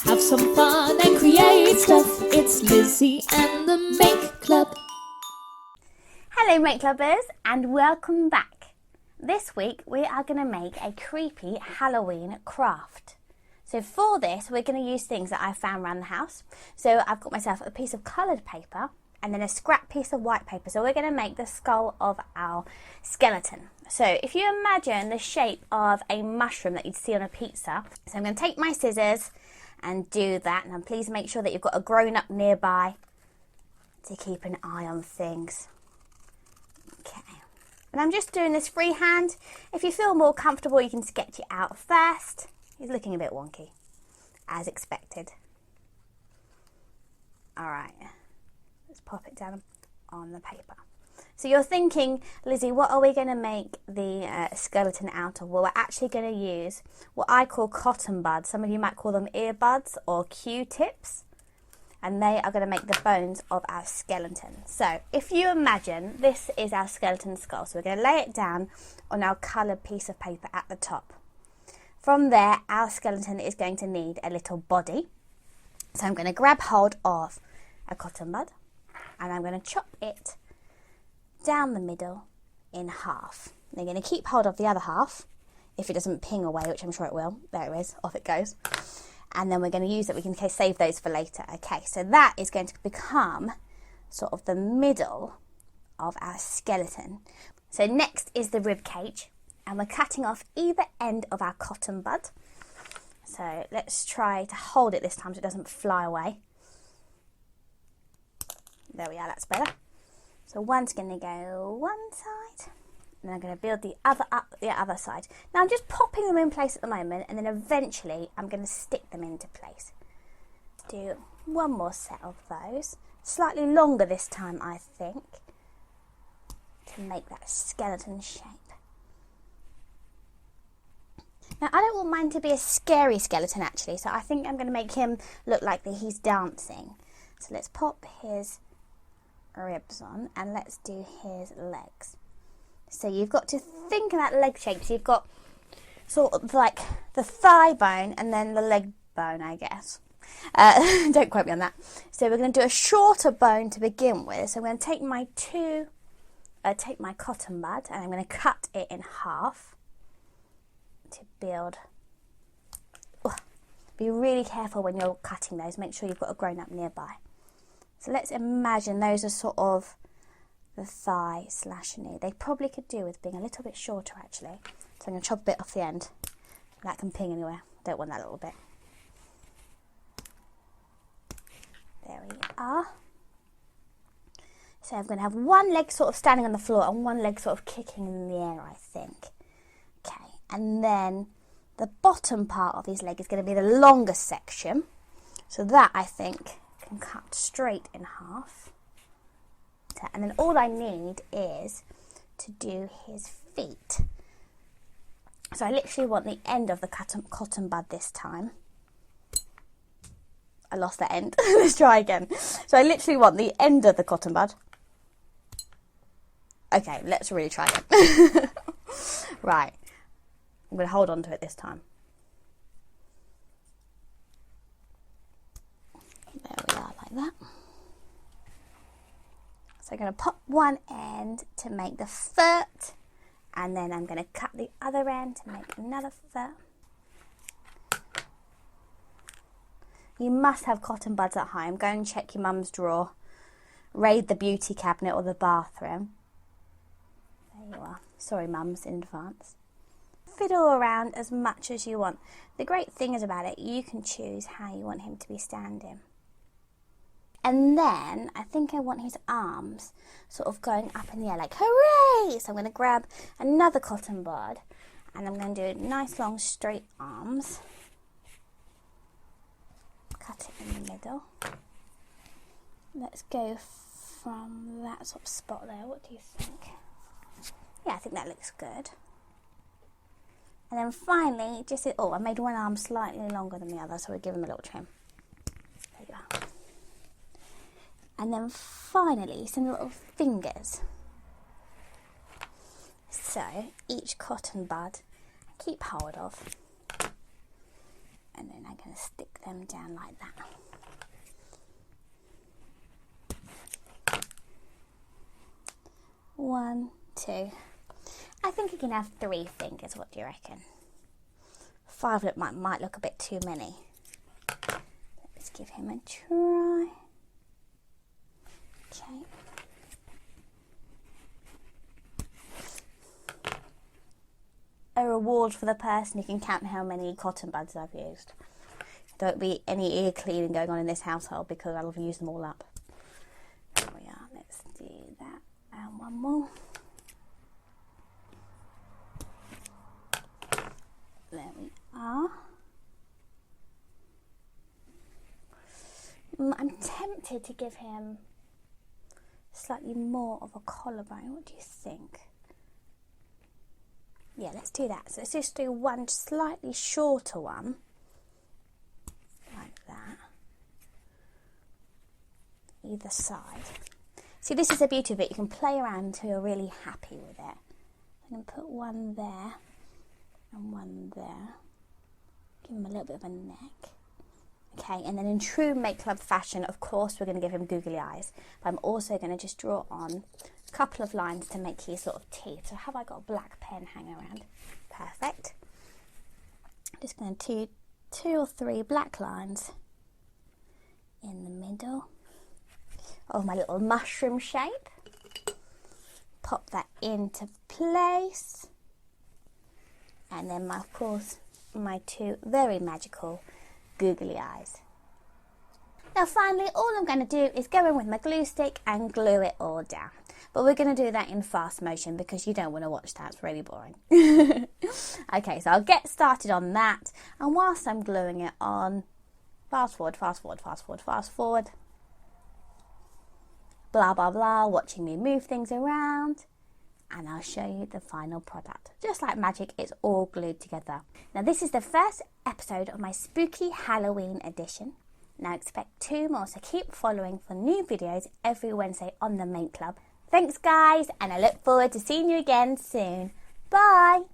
Have some fun and create stuff. It's Lizzie and the Make Club. Hello Make Clubbers and welcome back. This week we are going to make a creepy Halloween craft. So for this we're going to use things that I found around the house. So I've got myself a piece of coloured paper and then a scrap piece of white paper. So we're going to make the skull of our skeleton. So if you imagine the shape of a mushroom that you'd see on a pizza. So I'm going to take my scissors and do that. And please make sure that you've got a grown-up nearby to keep an eye on things. Okay. And I'm just doing this freehand. If you feel more comfortable, you can sketch it out first. He's looking a bit wonky, as expected. All right. Let's pop it down on the paper. So you're thinking, Lizzie, what are we going to make the skeleton out of? Well, we're actually going to use what I call cotton buds. Some of you might call them earbuds or Q-tips. And they are going to make the bones of our skeleton. So if you imagine, this is our skeleton skull. So we're going to lay it down on our coloured piece of paper at the top. From there, our skeleton is going to need a little body. So I'm going to grab hold of a cotton bud and I'm going to chop it down the middle in half. You're going to keep hold of the other half if it doesn't ping away, which I'm sure it will. There it is, off it goes. And then we're going to use it, we can save those for later. Okay, so that is going to become sort of the middle of our skeleton. So next is the rib cage, and we're cutting off either end of our cotton bud. So let's try to hold it this time so it doesn't fly away. There we are, that's better. So one's going to go one side, and I'm going to build the other up the other side. Now I'm just popping them in place at the moment, and then eventually I'm going to stick them into place. Do one more set of those, slightly longer this time I think, to make that skeleton shape. Now I don't want mine to be a scary skeleton actually, so I think I'm going to make him look like that he's dancing. So let's pop his ribs on and let's do his legs. So you've got to think about leg shapes. You've got sort of like the thigh bone and then the leg bone, I guess. Don't quote me on that. So we're going to do a shorter bone to begin with. So I'm going to take my cotton bud and I'm going to cut it in half to build. Be really careful when you're cutting those. Make sure you've got a grown-up nearby. So let's imagine those are sort of the thigh / knee. They probably could do with being a little bit shorter actually. So I'm going to chop a bit off the end. That can ping anywhere. Don't want that little bit. There we are. So I'm going to have one leg sort of standing on the floor and one leg sort of kicking in the air, I think. Okay, and then the bottom part of his leg is going to be the longest section. So that, I think, can cut straight in half. And then all I need is to do his feet. So I literally want the end of the cotton bud this time. I lost the end. Let's try again. So I literally want the end of the cotton bud. Okay, let's really try again. Right. I'm going to hold on to it this time. There we are, like that. So I'm going to pop one end to make the foot, and then I'm going to cut the other end to make another foot. You must have cotton buds at home. Go and check your mum's drawer. Raid the beauty cabinet or the bathroom. There you are. Sorry, mums, in advance. Fiddle around as much as you want. The great thing is about it, you can choose how you want him to be standing. And then I think I want his arms sort of going up in the air like hooray! So I'm going to grab another cotton bud and I'm going to do nice long straight arms. Cut it in the middle. Let's go from that sort of spot there. What do you think? Yeah, I think that looks good. And then finally, I made one arm slightly longer than the other, so we'll give him a little trim. There you are. And then finally, some little fingers. So each cotton bud I keep hold of. And then I'm going to stick them down like that. One, two. I think you can have 3 fingers. What do you reckon? 5 might look a bit too many. Let's give him a try. Okay. A reward for the person who can count how many cotton buds I've used. There won't be any ear cleaning going on in this household because I'll have used them all up. There we are. Let's do that. And one more. There we are. I'm tempted to give him slightly more of a collarbone. What do you think? Yeah, let's do that. So let's just do one slightly shorter one. Like that. Either side. See, this is the beauty of it. You can play around until you're really happy with it. I'm going to put one there and one there. Give him a little bit of a neck. Okay, and then in true Make Club fashion, of course, we're going to give him googly eyes. But I'm also going to just draw on a couple of lines to make his sort of teeth. So have I got a black pen hanging around? Perfect. I'm just going to do 2 or 3 black lines in the middle of my little mushroom shape. Pop that into place. And then, of course, my 2 very magical googly eyes. Now finally, all I'm going to do is go in with my glue stick and glue it all down. But we're going to do that in fast motion because you don't want to watch that, it's really boring. Okay, so I'll get started on that. And whilst I'm gluing it on, fast forward, fast forward, fast forward, fast forward. Blah, blah, blah, watching me move things around. And I'll show you the final product. Just like magic, it's all glued together. Now this is the first episode of my spooky Halloween edition. Now expect 2 more, so keep following for new videos every Wednesday on the Make Club. Thanks guys, and I look forward to seeing you again soon. Bye!